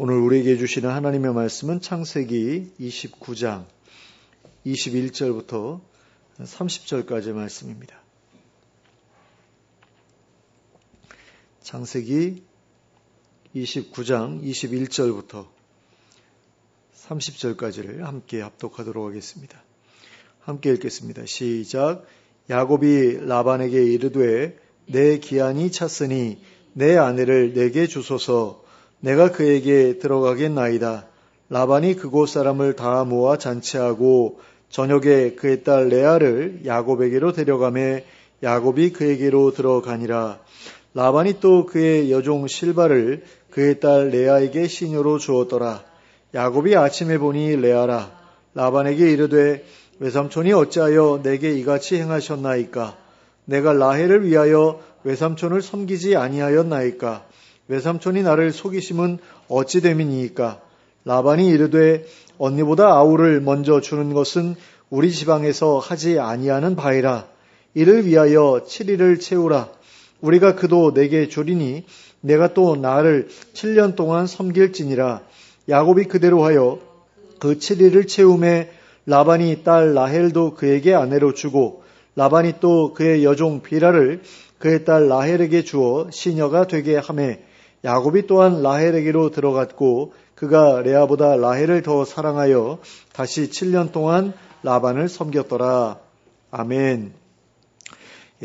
오늘 우리에게 주시는 하나님의 말씀은 창세기 29장 21절부터 30절까지의 말씀입니다. 창세기 29장 21절부터 30절까지를 함께 합독하도록 하겠습니다. 함께 읽겠습니다. 시작. 야곱이 라반에게 이르되 내 기한이 찼으니 내 아내를 내게 주소서. 내가 그에게 들어가겠나이다. 라반이 그곳 사람을 다 모아 잔치하고 저녁에 그의 딸 레아를 야곱에게로 데려가매 야곱이 그에게로 들어가니라. 라반이 또 그의 여종 실바를 그의 딸 레아에게 시녀로 주었더라. 야곱이 아침에 보니 레아라. 라반에게 이르되 외삼촌이 어찌하여 내게 이같이 행하셨나이까? 내가 라헬을 위하여 외삼촌을 섬기지 아니하였나이까? 외삼촌이 나를 속이심은 어찌 됨이니이까? 라반이 이르되 언니보다 아우를 먼저 주는 것은 우리 지방에서 하지 아니하는 바이라. 이를 위하여 7일을 채우라. 우리가 그도 내게 주리니 내가 또 나를 7년 동안 섬길지니라. 야곱이 그대로 하여 그 7일을 채우매 라반이 딸 라헬도 그에게 아내로 주고 라반이 또 그의 여종 비라를 그의 딸 라헬에게 주어 시녀가 되게 하매 야곱이 또한 라헬에게로 들어갔고 그가 레아보다 라헬을 더 사랑하여 다시 7년 동안 라반을 섬겼더라. 아멘.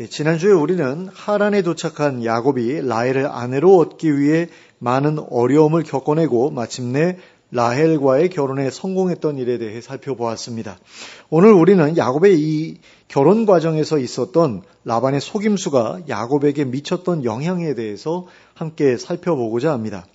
지난주에 우리는 하란에 도착한 야곱이 라헬을 아내로 얻기 위해 많은 어려움을 겪어내고 마침내 라헬과의 결혼에 성공했던 일에 대해 살펴보았습니다. 오늘 우리는 야곱의 이 결혼 과정에서 있었던 라반의 속임수가 야곱에게 미쳤던 영향에 대해서 함께 살펴보고자 합니다.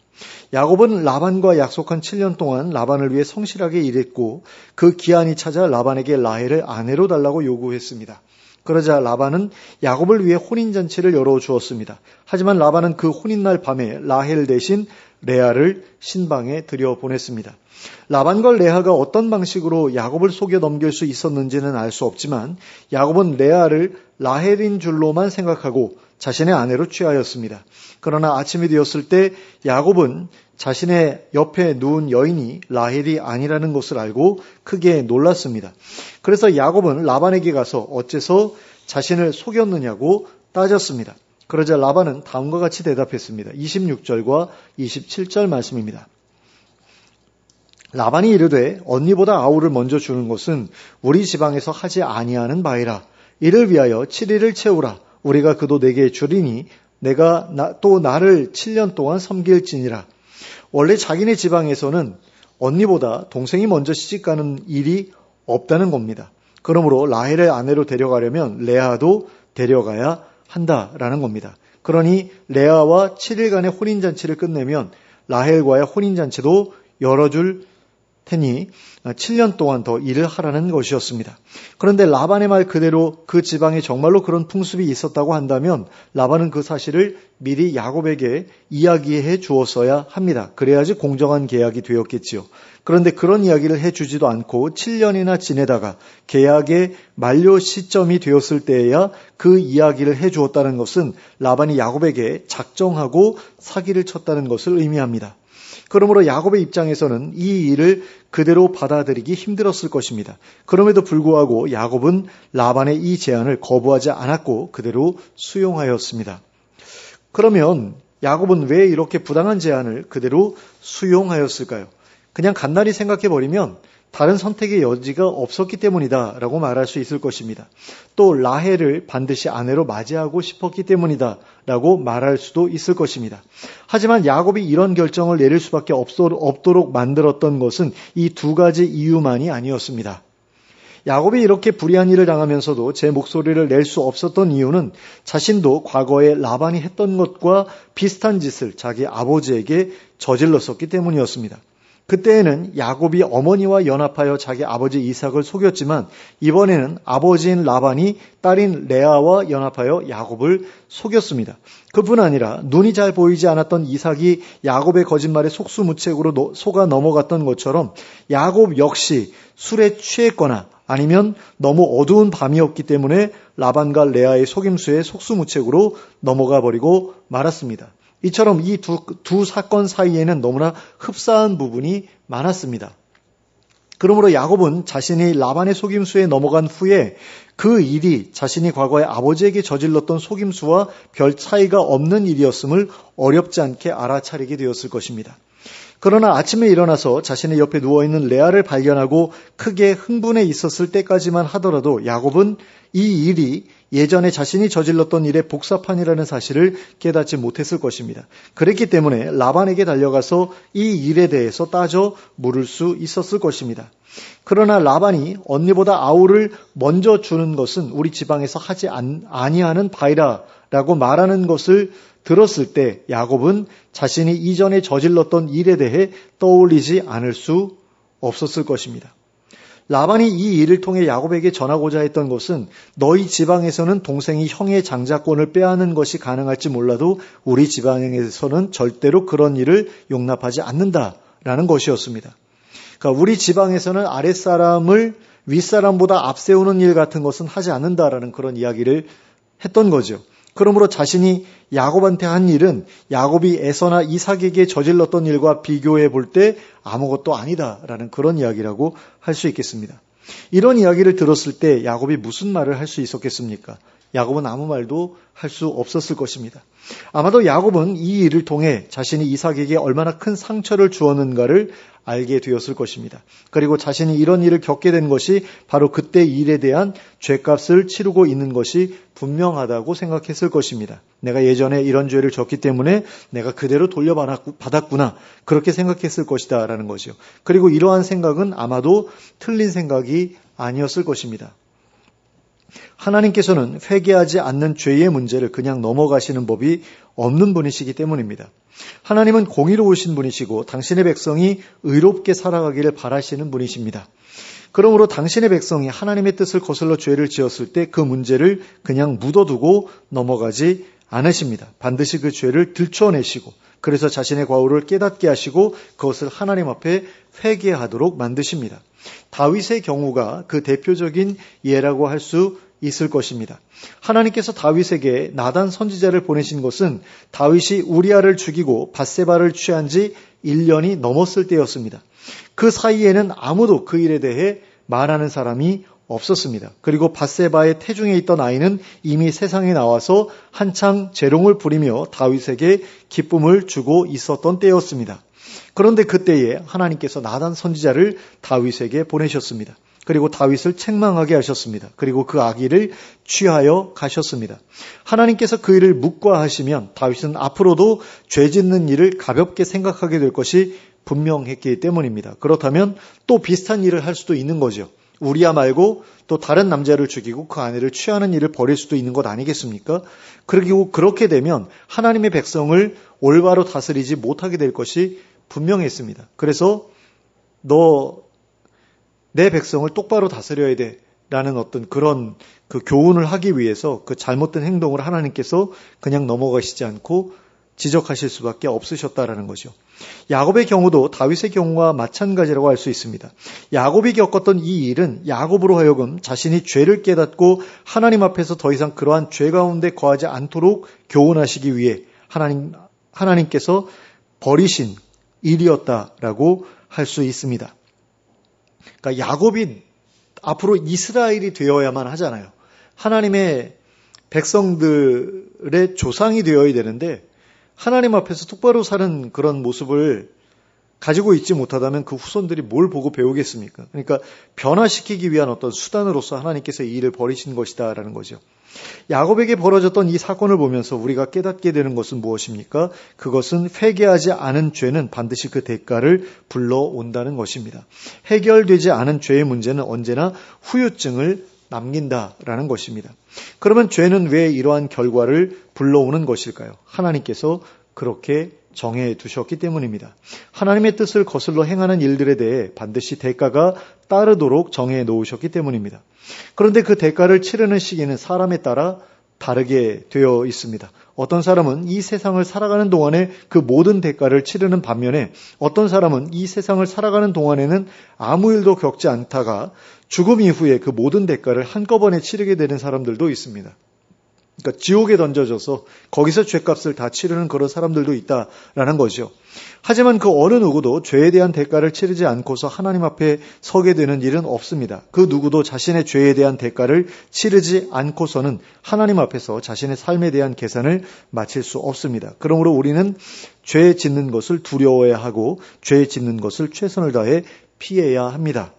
야곱은 라반과 약속한 7년 동안 라반을 위해 성실하게 일했고 그 기한이 찾아 라반에게 라헬을 아내로 달라고 요구했습니다. 그러자 라반은 야곱을 위해 혼인잔치를 열어주었습니다. 하지만 라반은 그 혼인날 밤에 라헬 대신 레아를 신방에 들여보냈습니다. 라반과 레아가 어떤 방식으로 야곱을 속여 넘길 수 있었는지는 알 수 없지만 야곱은 레아를 라헬인 줄로만 생각하고 자신의 아내로 취하였습니다. 그러나 아침이 되었을 때 야곱은 자신의 옆에 누운 여인이 라헬이 아니라는 것을 알고 크게 놀랐습니다. 그래서 야곱은 라반에게 가서 어째서 자신을 속였느냐고 따졌습니다. 그러자 라반은 다음과 같이 대답했습니다. 26절과 27절 말씀입니다. 라반이 이르되 언니보다 아우를 먼저 주는 것은 우리 지방에서 하지 아니하는 바이라. 이를 위하여 7일을 채우라. 우리가 그도 내게 주리니 내가 또 나를 7년 동안 섬길지니라. 원래 자기네 지방에서는 언니보다 동생이 먼저 시집가는 일이 없다는 겁니다. 그러므로 라헬을 아내로 데려가려면 레아도 데려가야 한다라는 겁니다. 그러니 레아와 7일간의 혼인잔치를 끝내면 라헬과의 혼인잔치도 열어줄 테니 7년 동안 더 일을 하라는 것이었습니다. 그런데 라반의 말 그대로 그 지방에 정말로 그런 풍습이 있었다고 한다면 라반은 그 사실을 미리 야곱에게 이야기해 주었어야 합니다. 그래야지 공정한 계약이 되었겠지요. 그런데 그런 이야기를 해주지도 않고 7년이나 지내다가 계약의 만료 시점이 되었을 때에야 그 이야기를 해주었다는 것은 라반이 야곱에게 작정하고 사기를 쳤다는 것을 의미합니다. 그러므로 야곱의 입장에서는 이 일을 그대로 받아들이기 힘들었을 것입니다. 그럼에도 불구하고 야곱은 라반의 이 제안을 거부하지 않았고 그대로 수용하였습니다. 그러면 야곱은 왜 이렇게 부당한 제안을 그대로 수용하였을까요? 그냥 간단히 생각해버리면 다른 선택의 여지가 없었기 때문이다 라고 말할 수 있을 것입니다. 또 라헬을 반드시 아내로 맞이하고 싶었기 때문이다 라고 말할 수도 있을 것입니다. 하지만 야곱이 이런 결정을 내릴 수밖에 없도록 만들었던 것은 이 두 가지 이유만이 아니었습니다. 야곱이 이렇게 불의한 일을 당하면서도 제 목소리를 낼 수 없었던 이유는 자신도 과거에 라반이 했던 것과 비슷한 짓을 자기 아버지에게 저질렀었기 때문이었습니다. 그때에는 야곱이 어머니와 연합하여 자기 아버지 이삭을 속였지만 이번에는 아버지인 라반이 딸인 레아와 연합하여 야곱을 속였습니다. 그뿐 아니라 눈이 잘 보이지 않았던 이삭이 야곱의 거짓말에 속수무책으로 속아 넘어갔던 것처럼 야곱 역시 술에 취했거나 아니면 너무 어두운 밤이었기 때문에 라반과 레아의 속임수에 속수무책으로 넘어가 버리고 말았습니다. 이처럼 이 두 사건 사이에는 너무나 흡사한 부분이 많았습니다. 그러므로 야곱은 자신이 라반의 속임수에 넘어간 후에 그 일이 자신이 과거에 아버지에게 저질렀던 속임수와 별 차이가 없는 일이었음을 어렵지 않게 알아차리게 되었을 것입니다. 그러나 아침에 일어나서 자신의 옆에 누워있는 레아를 발견하고 크게 흥분해 있었을 때까지만 하더라도 야곱은 이 일이 예전에 자신이 저질렀던 일의 복사판이라는 사실을 깨닫지 못했을 것입니다. 그랬기 때문에 라반에게 달려가서 이 일에 대해서 따져 물을 수 있었을 것입니다. 그러나 라반이 언니보다 아우를 먼저 주는 것은 우리 지방에서 하지 아니하는 바이라라고 말하는 것을 들었을 때 야곱은 자신이 이전에 저질렀던 일에 대해 떠올리지 않을 수 없었을 것입니다. 라반이 이 일을 통해 야곱에게 전하고자 했던 것은 너희 지방에서는 동생이 형의 장자권을 빼앗는 것이 가능할지 몰라도 우리 지방에서는 절대로 그런 일을 용납하지 않는다라는 것이었습니다. 그러니까 우리 지방에서는 아랫사람을 윗사람보다 앞세우는 일 같은 것은 하지 않는다라는 그런 이야기를 했던 거죠. 그러므로 자신이 야곱한테 한 일은 야곱이 에서나 이삭에게 저질렀던 일과 비교해 볼 때 아무것도 아니다라는 그런 이야기라고 할 수 있겠습니다. 이런 이야기를 들었을 때 야곱이 무슨 말을 할 수 있었겠습니까? 야곱은 아무 말도 할 수 없었을 것입니다. 아마도 야곱은 이 일을 통해 자신이 이삭에게 얼마나 큰 상처를 주었는가를 알게 되었을 것입니다. 그리고 자신이 이런 일을 겪게 된 것이 바로 그때 일에 대한 죄값을 치르고 있는 것이 분명하다고 생각했을 것입니다. 내가 예전에 이런 죄를 졌기 때문에 내가 그대로 돌려받았구나 그렇게 생각했을 것이다 라는 거죠. 그리고 이러한 생각은 아마도 틀린 생각이 아니었을 것입니다. 하나님께서는 회개하지 않는 죄의 문제를 그냥 넘어가시는 법이 없는 분이시기 때문입니다. 하나님은 공의로우신 분이시고 당신의 백성이 의롭게 살아가기를 바라시는 분이십니다. 그러므로 당신의 백성이 하나님의 뜻을 거슬러 죄를 지었을 때 그 문제를 그냥 묻어두고 넘어가지 않으십니다. 반드시 그 죄를 들춰내시고 그래서 자신의 과오를 깨닫게 하시고 그것을 하나님 앞에 회개하도록 만드십니다. 다윗의 경우가 그 대표적인 예라고 할 수 있을 것입니다. 하나님께서 다윗에게 나단 선지자를 보내신 것은 다윗이 우리아를 죽이고 밧세바를 취한 지 1년이 넘었을 때였습니다. 그 사이에는 아무도 그 일에 대해 말하는 사람이 없었습니다. 그리고 밧세바의 태중에 있던 아이는 이미 세상에 나와서 한창 재롱을 부리며 다윗에게 기쁨을 주고 있었던 때였습니다. 그런데 그때에 하나님께서 나단 선지자를 다윗에게 보내셨습니다. 그리고 다윗을 책망하게 하셨습니다. 그리고 그 아기를 취하여 가셨습니다. 하나님께서 그 일을 묵과하시면 다윗은 앞으로도 죄 짓는 일을 가볍게 생각하게 될 것이 분명했기 때문입니다. 그렇다면 또 비슷한 일을 할 수도 있는 거죠. 우리야 말고 또 다른 남자를 죽이고 그 아내를 취하는 일을 벌일 수도 있는 것 아니겠습니까? 그리고 그렇게 되면 하나님의 백성을 올바로 다스리지 못하게 될 것이 분명했습니다. 그래서 내 백성을 똑바로 다스려야 돼 라는 어떤 그런 그 교훈을 하기 위해서 그 잘못된 행동을 하나님께서 그냥 넘어가시지 않고 지적하실 수밖에 없으셨다라는 거죠. 야곱의 경우도 다윗의 경우와 마찬가지라고 할 수 있습니다. 야곱이 겪었던 이 일은 야곱으로 하여금 자신이 죄를 깨닫고 하나님 앞에서 더 이상 그러한 죄 가운데 거하지 않도록 교훈하시기 위해 하나님께서 버리신 일이었다라고 할 수 있습니다. 그러니까 야곱이 앞으로 이스라엘이 되어야만 하잖아요. 하나님의 백성들의 조상이 되어야 되는데 하나님 앞에서 똑바로 사는 그런 모습을 가지고 있지 못하다면 그 후손들이 뭘 보고 배우겠습니까? 그러니까 변화시키기 위한 어떤 수단으로서 하나님께서 이 일을 벌이신 것이다라는 거죠. 야곱에게 벌어졌던 이 사건을 보면서 우리가 깨닫게 되는 것은 무엇입니까? 그것은 회개하지 않은 죄는 반드시 그 대가를 불러온다는 것입니다. 해결되지 않은 죄의 문제는 언제나 후유증을 남긴다라는 것입니다. 그러면 죄는 왜 이러한 결과를 불러오는 것일까요? 하나님께서 그렇게 정해 두셨기 때문입니다. 하나님의 뜻을 거슬러 행하는 일들에 대해 반드시 대가가 따르도록 정해 놓으셨기 때문입니다. 그런데 그 대가를 치르는 시기는 사람에 따라 다르게 되어 있습니다. 어떤 사람은 이 세상을 살아가는 동안에 그 모든 대가를 치르는 반면에 어떤 사람은 이 세상을 살아가는 동안에는 아무 일도 겪지 않다가 죽음 이후에 그 모든 대가를 한꺼번에 치르게 되는 사람들도 있습니다. 그러니까 지옥에 던져져서 거기서 죄값을 다 치르는 그런 사람들도 있다라는 거죠. 하지만 그 어느 누구도 죄에 대한 대가를 치르지 않고서 하나님 앞에 서게 되는 일은 없습니다. 그 누구도 자신의 죄에 대한 대가를 치르지 않고서는 하나님 앞에서 자신의 삶에 대한 계산을 마칠 수 없습니다. 그러므로 우리는 죄 짓는 것을 두려워해야 하고 죄 짓는 것을 최선을 다해 피해야 합니다.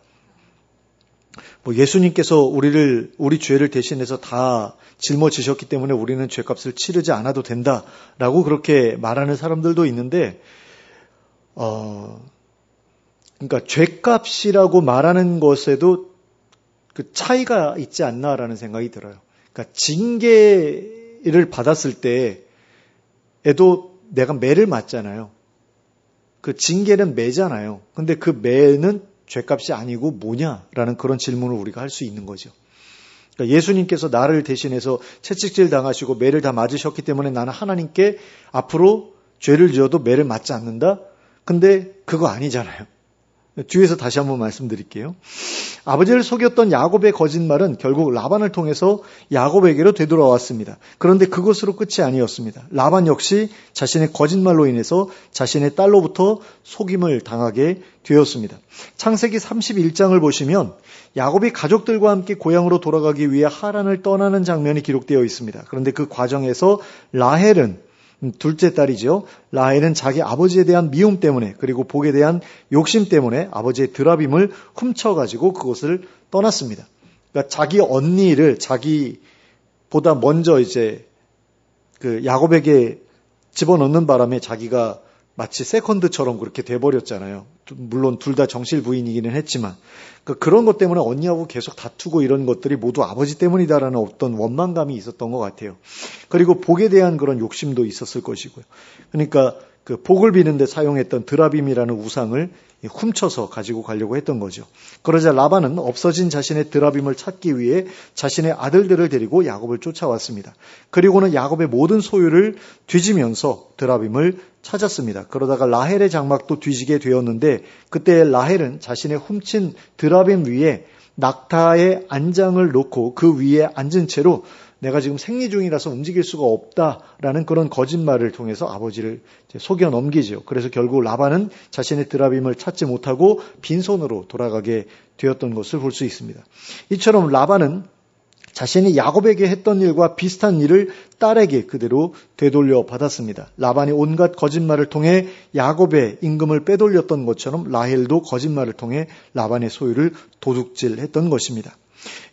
예수님께서 우리 죄를 대신해서 다 짊어지셨기 때문에 우리는 죄값을 치르지 않아도 된다라고 그렇게 말하는 사람들도 있는데, 그러니까 죄값이라고 말하는 것에도 그 차이가 있지 않나라는 생각이 들어요. 그러니까 징계를 받았을 때에도 내가 매를 맞잖아요. 그 징계는 매잖아요. 근데 그 매는 죄값이 아니고 뭐냐라는 그런 질문을 우리가 할 수 있는 거죠. 그러니까 예수님께서 나를 대신해서 채찍질 당하시고 매를 다 맞으셨기 때문에 나는 하나님께 앞으로 죄를 지어도 매를 맞지 않는다? 근데 그거 아니잖아요. 뒤에서 다시 한번 말씀드릴게요. 아버지를 속였던 야곱의 거짓말은 결국 라반을 통해서 야곱에게로 되돌아왔습니다. 그런데 그것으로 끝이 아니었습니다. 라반 역시 자신의 거짓말로 인해서 자신의 딸로부터 속임을 당하게 되었습니다. 창세기 31장을 보시면 야곱이 가족들과 함께 고향으로 돌아가기 위해 하란을 떠나는 장면이 기록되어 있습니다. 그런데 그 과정에서 라헬은 둘째 딸이죠. 라헬은 자기 아버지에 대한 미움 때문에 그리고 복에 대한 욕심 때문에 아버지의 드라빔을 훔쳐가지고 그곳을 떠났습니다. 그러니까 자기 언니를 자기보다 먼저 이제 그 야곱에게 집어넣는 바람에 자기가 마치 세컨드처럼 그렇게 돼버렸잖아요. 물론 둘 다 정실 부인이기는 했지만 그런 것 때문에 언니하고 계속 다투고 이런 것들이 모두 아버지 때문이다라는 어떤 원망감이 있었던 것 같아요. 그리고 복에 대한 그런 욕심도 있었을 것이고요. 그러니까 그 복을 비는데 사용했던 드라빔이라는 우상을 훔쳐서 가지고 가려고 했던 거죠. 그러자 라반은 없어진 자신의 드라빔을 찾기 위해 자신의 아들들을 데리고 야곱을 쫓아왔습니다. 그리고는 야곱의 모든 소유를 뒤지면서 드라빔을 찾았습니다. 그러다가 라헬의 장막도 뒤지게 되었는데 그때 라헬은 자신의 훔친 드라빔 위에 낙타의 안장을 놓고 그 위에 앉은 채로 내가 지금 생리 중이라서 움직일 수가 없다라는 그런 거짓말을 통해서 아버지를 속여 넘기죠. 그래서 결국 라반은 자신의 드라빔을 찾지 못하고 빈손으로 돌아가게 되었던 것을 볼 수 있습니다. 이처럼 라반은 자신이 야곱에게 했던 일과 비슷한 일을 딸에게 그대로 되돌려 받았습니다. 라반이 온갖 거짓말을 통해 야곱의 임금을 빼돌렸던 것처럼 라헬도 거짓말을 통해 라반의 소유를 도둑질했던 것입니다.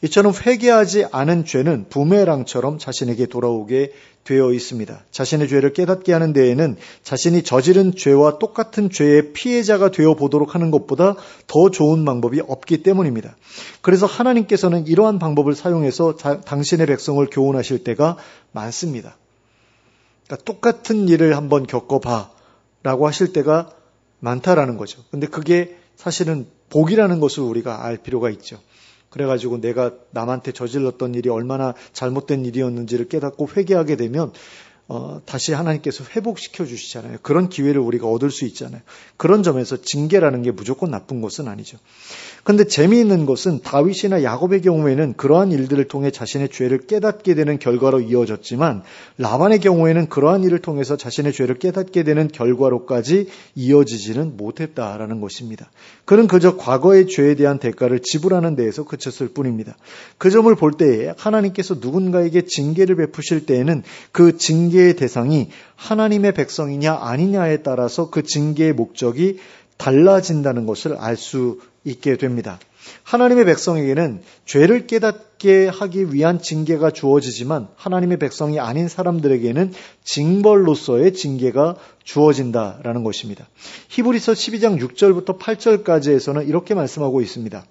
이처럼 회개하지 않은 죄는 부메랑처럼 자신에게 돌아오게 되어 있습니다. 자신의 죄를 깨닫게 하는 데에는 자신이 저지른 죄와 똑같은 죄의 피해자가 되어 보도록 하는 것보다 더 좋은 방법이 없기 때문입니다. 그래서 하나님께서는 이러한 방법을 사용해서 당신의 백성을 교훈하실 때가 많습니다. 그러니까 똑같은 일을 한번 겪어봐 라고 하실 때가 많다라는 거죠. 근데 그게 사실은 복이라는 것을 우리가 알 필요가 있죠. 그래가지고 내가 남한테 저질렀던 일이 얼마나 잘못된 일이었는지를 깨닫고 회개하게 되면 다시 하나님께서 회복시켜 주시잖아요. 그런 기회를 우리가 얻을 수 있잖아요. 그런 점에서 징계라는 게 무조건 나쁜 것은 아니죠. 그런데 재미있는 것은 다윗이나 야곱의 경우에는 그러한 일들을 통해 자신의 죄를 깨닫게 되는 결과로 이어졌지만 라반의 경우에는 그러한 일을 통해서 자신의 죄를 깨닫게 되는 결과로까지 이어지지는 못했다라는 것입니다. 그는 그저 과거의 죄에 대한 대가를 지불하는 데에서 그쳤을 뿐입니다. 그 점을 볼 때에 하나님께서 누군가에게 징계를 베푸실 때에는 그 징계의 대상이 하나님의 백성이냐 아니냐에 따라서 그 징계의 목적이 달라진다는 것을 알 수 있게 됩니다. 하나님의 백성에게는 죄를 깨닫게 하기 위한 징계가 주어지지만 하나님의 백성이 아닌 사람들에게는 징벌로서의 징계가 주어진다라는 것입니다. 히브리서 12장 6절부터 8절까지에서는 이렇게 말씀하고 있습니다.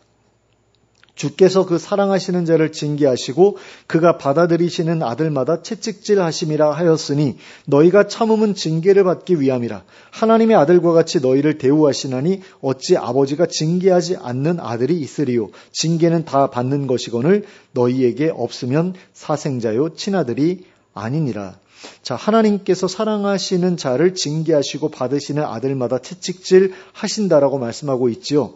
주께서 그 사랑하시는 자를 징계하시고 그가 받아들이시는 아들마다 채찍질 하심이라 하였으니 너희가 참음은 징계를 받기 위함이라. 하나님의 아들과 같이 너희를 대우하시나니 어찌 아버지가 징계하지 않는 아들이 있으리요. 징계는 다 받는 것이거늘 너희에게 없으면 사생자요 친아들이 아니니라. 자, 하나님께서 사랑하시는 자를 징계하시고 받으시는 아들마다 채찍질 하신다라고 말씀하고 있지요.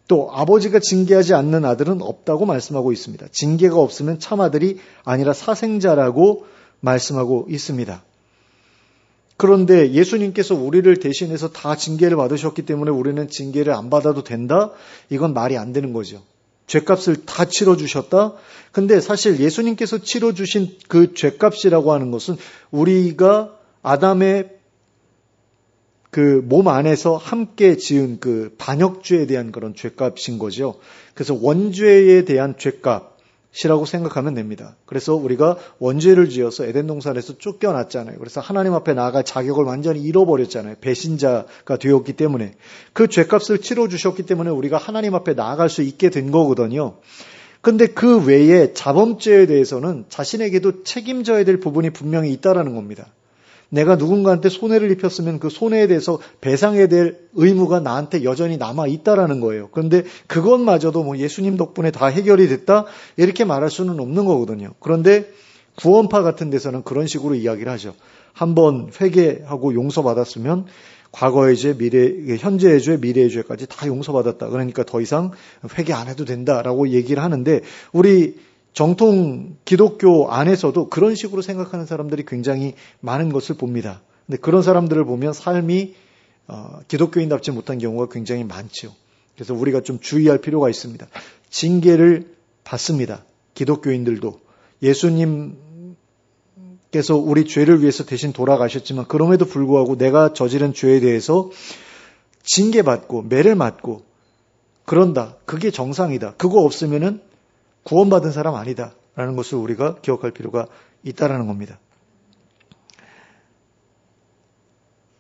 또 아버지가 징계하지 않는 아들은 없다고 말씀하고 있습니다. 징계가 없으면 참 아들이 아니라 사생자라고 말씀하고 있습니다. 그런데 예수님께서 우리를 대신해서 다 징계를 받으셨기 때문에 우리는 징계를 안 받아도 된다? 이건 말이 안 되는 거죠. 죄값을 다 치러주셨다? 근데 사실 예수님께서 치러주신 그 죄값이라고 하는 것은 우리가 아담의 그 몸 안에서 함께 지은 그 반역죄에 대한 그런 죄값인 거죠. 그래서 원죄에 대한 죄값이라고 생각하면 됩니다. 그래서 우리가 원죄를 지어서 에덴 동산에서 쫓겨났잖아요. 그래서 하나님 앞에 나아갈 자격을 완전히 잃어버렸잖아요. 배신자가 되었기 때문에. 그 죄값을 치러주셨기 때문에 우리가 하나님 앞에 나아갈 수 있게 된 거거든요. 근데 그 외에 자범죄에 대해서는 자신에게도 책임져야 될 부분이 분명히 있다라는 겁니다. 내가 누군가한테 손해를 입혔으면 그 손해에 대해서 배상해야 될 의무가 나한테 여전히 남아 있다라는 거예요. 그런데 그것마저도 뭐 예수님 덕분에 다 해결이 됐다 이렇게 말할 수는 없는 거거든요. 그런데 구원파 같은 데서는 그런 식으로 이야기를 하죠. 한번 회개하고 용서받았으면 과거의 죄, 현재의 죄, 미래의 죄까지 다 용서받았다. 그러니까 더 이상 회개 안 해도 된다라고 얘기를 하는데 우리 정통 기독교 안에서도 그런 식으로 생각하는 사람들이 굉장히 많은 것을 봅니다. 근데 그런 사람들을 보면 삶이 기독교인답지 못한 경우가 굉장히 많죠. 그래서 우리가 좀 주의할 필요가 있습니다. 징계를 받습니다. 기독교인들도. 예수님께서 우리 죄를 위해서 대신 돌아가셨지만 그럼에도 불구하고 내가 저지른 죄에 대해서 징계받고 매를 맞고 그런다. 그게 정상이다. 그거 없으면은 구원받은 사람 아니다라는 것을 우리가 기억할 필요가 있다라는 겁니다.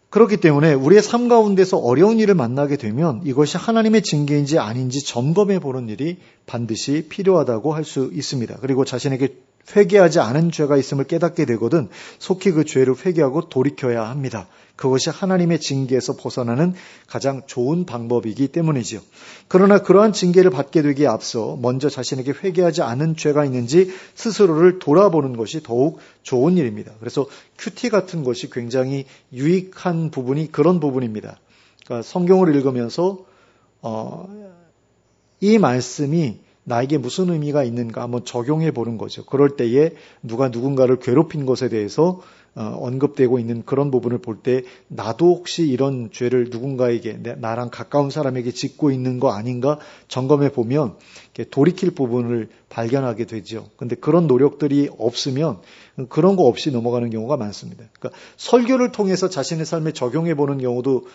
그렇기 때문에 우리의 삶 가운데서 어려운 일을 만나게 되면 이것이 하나님의 징계인지 아닌지 점검해 보는 일이 반드시 필요하다고 할 수 있습니다. 그리고 자신에게 회개하지 않은 죄가 있음을 깨닫게 되거든 속히 그 죄를 회개하고 돌이켜야 합니다. 그것이 하나님의 징계에서 벗어나는 가장 좋은 방법이기 때문이죠. 그러나 그러한 징계를 받게 되기에 앞서 먼저 자신에게 회개하지 않은 죄가 있는지 스스로를 돌아보는 것이 더욱 좋은 일입니다. 그래서 큐티 같은 것이 굉장히 유익한 부분이 그런 부분입니다. 그러니까 성경을 읽으면서 이 말씀이 나에게 무슨 의미가 있는가 한번 적용해 보는 거죠. 그럴 때에 누가 누군가를 괴롭힌 것에 대해서 언급되고 있는 그런 부분을 볼 때 나도 혹시 이런 죄를 누군가에게 나랑 가까운 사람에게 짓고 있는 거 아닌가 점검해 보면 돌이킬 부분을 발견하게 되죠. 근데 그런 노력들이 없으면 그런 거 없이 넘어가는 경우가 많습니다. 그러니까 설교를 통해서 자신의 삶에 적용해 보는 경우도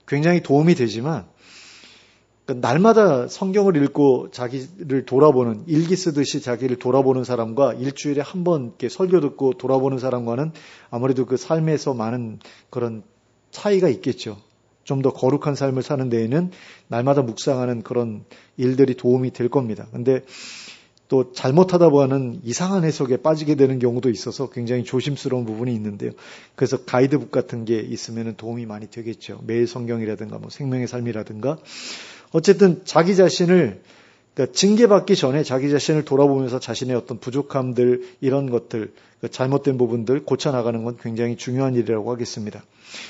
굉장히 도움이 되지만 날마다 성경을 읽고 자기를 돌아보는 일기 쓰듯이 자기를 돌아보는 사람과 일주일에 한 번 이렇게 설교 듣고 돌아보는 사람과는 아무래도 그 삶에서 많은 그런 차이가 있겠죠. 좀 더 거룩한 삶을 사는 데에는 날마다 묵상하는 그런 일들이 도움이 될 겁니다. 근데 또 잘못하다 보면 이상한 해석에 빠지게 되는 경우도 있어서 굉장히 조심스러운 부분이 있는데요. 그래서 가이드북 같은 게 있으면 도움이 많이 되겠죠. 매일 성경이라든가 뭐 생명의 삶이라든가 어쨌든 자기 자신을 그러니까 징계받기 전에 자기 자신을 돌아보면서 자신의 어떤 부족함들 이런 것들 잘못된 부분들 고쳐나가는 건 굉장히 중요한 일이라고 하겠습니다.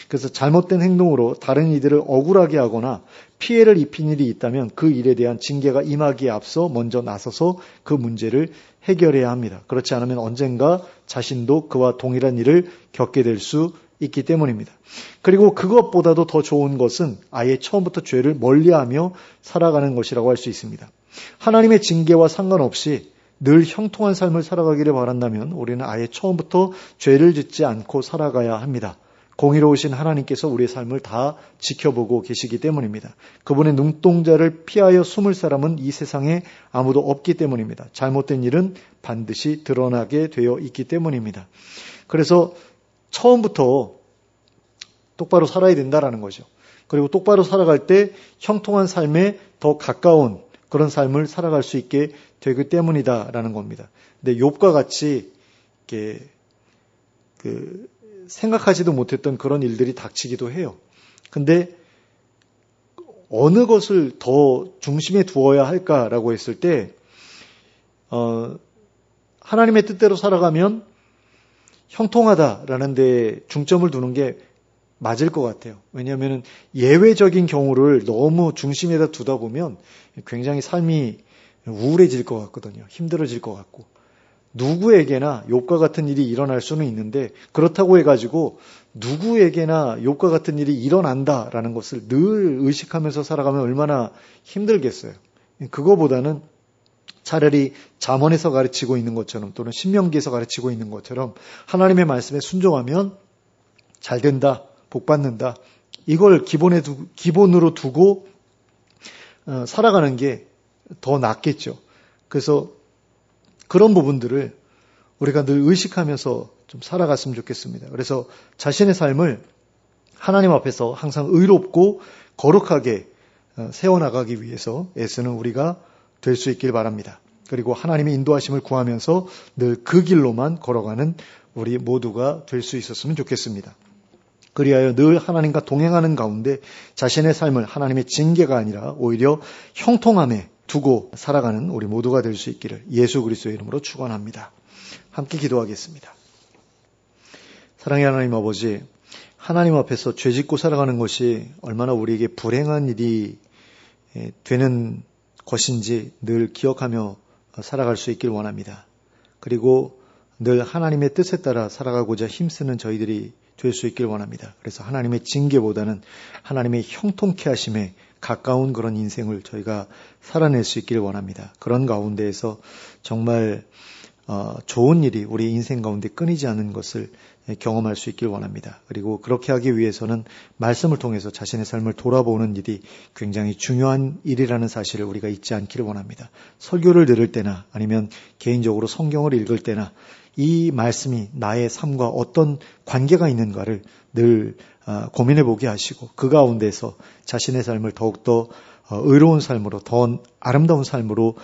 그래서 잘못된 행동으로 다른 이들을 억울하게 하거나 피해를 입힌 일이 있다면 그 일에 대한 징계가 임하기에 앞서 먼저 나서서 그 문제를 해결해야 합니다. 그렇지 않으면 언젠가 자신도 그와 동일한 일을 겪게 될 수 있기 때문입니다. 그리고 그것보다도 더 좋은 것은 아예 처음부터 죄를 멀리하며 살아가는 것이라고 할 수 있습니다. 하나님의 징계와 상관없이 늘 형통한 삶을 살아가기를 바란다면 우리는 아예 처음부터 죄를 짓지 않고 살아가야 합니다. 공의로우신 하나님께서 우리의 삶을 다 지켜보고 계시기 때문입니다. 그분의 눈동자를 피하여 숨을 사람은 이 세상에 아무도 없기 때문입니다. 잘못된 일은 반드시 드러나게 되어 있기 때문입니다. 그래서 처음부터 똑바로 살아야 된다라는 거죠. 그리고 똑바로 살아갈 때 형통한 삶에 더 가까운 그런 삶을 살아갈 수 있게 되기 때문이다라는 겁니다. 근데 욥과 같이 이렇게 생각하지도 못했던 그런 일들이 닥치기도 해요. 근데 어느 것을 더 중심에 두어야 할까라고 했을 때 하나님의 뜻대로 살아가면 형통하다라는 데 중점을 두는 게 맞을 것 같아요. 왜냐하면 예외적인 경우를 너무 중심에다 두다 보면 굉장히 삶이 우울해질 것 같거든요. 힘들어질 것 같고. 누구에게나 욥과 같은 일이 일어날 수는 있는데 그렇다고 해가지고 누구에게나 욥과 같은 일이 일어난다라는 것을 늘 의식하면서 살아가면 얼마나 힘들겠어요. 그거보다는 차라리 잠언에서 가르치고 있는 것처럼 또는 신명기에서 가르치고 있는 것처럼 하나님의 말씀에 순종하면 잘 된다, 복 받는다. 이걸 기본으로 두고 살아가는 게 더 낫겠죠. 그래서 그런 부분들을 우리가 늘 의식하면서 좀 살아갔으면 좋겠습니다. 그래서 자신의 삶을 하나님 앞에서 항상 의롭고 거룩하게 세워나가기 위해서 애쓰는 우리가 될 수 있길 바랍니다. 그리고 하나님의 인도하심을 구하면서 늘 그 길로만 걸어가는 우리 모두가 될 수 있었으면 좋겠습니다. 그리하여 늘 하나님과 동행하는 가운데 자신의 삶을 하나님의 징계가 아니라 오히려 형통함에 두고 살아가는 우리 모두가 될 수 있기를 예수 그리스도의 이름으로 축원합니다. 함께 기도하겠습니다. 사랑의 하나님 아버지, 하나님 앞에서 죄짓고 살아가는 것이 얼마나 우리에게 불행한 일이 되는 것인지 늘 기억하며 살아갈 수 있길 원합니다. 그리고 늘 하나님의 뜻에 따라 살아가고자 힘쓰는 저희들이 될 수 있길 원합니다. 그래서 하나님의 징계보다는 하나님의 형통케 하심에 가까운 그런 인생을 저희가 살아낼 수 있기를 원합니다. 그런 가운데에서 정말 좋은 일이 우리 인생 가운데 끊이지 않는 것을 경험할 수 있길 원합니다. 그리고 그렇게 하기 위해서는 말씀을 통해서 자신의 삶을 돌아보는 일이 굉장히 중요한 일이라는 사실을 우리가 잊지 않기를 원합니다. 설교를 들을 때나 아니면 개인적으로 성경을 읽을 때나 이 말씀이 나의 삶과 어떤 관계가 있는가를 늘 고민해 보게 하시고 그 가운데서 자신의 삶을 더욱더 의로운 삶으로 더 아름다운 삶으로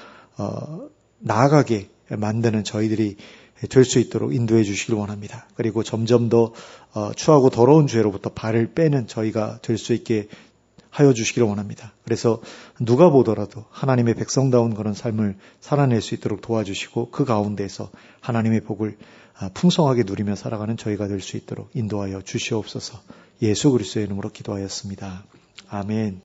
나아가게 만드는 저희들이 될 수 있도록 인도해 주시길 원합니다. 그리고 점점 더 추하고 더러운 죄로부터 발을 빼는 저희가 될 수 있게 하여 주시기를 원합니다. 그래서 누가 보더라도 하나님의 백성다운 그런 삶을 살아낼 수 있도록 도와주시고 그 가운데서 하나님의 복을 풍성하게 누리며 살아가는 저희가 될 수 있도록 인도하여 주시옵소서. 예수 그리스도의 이름으로 기도하였습니다. 아멘.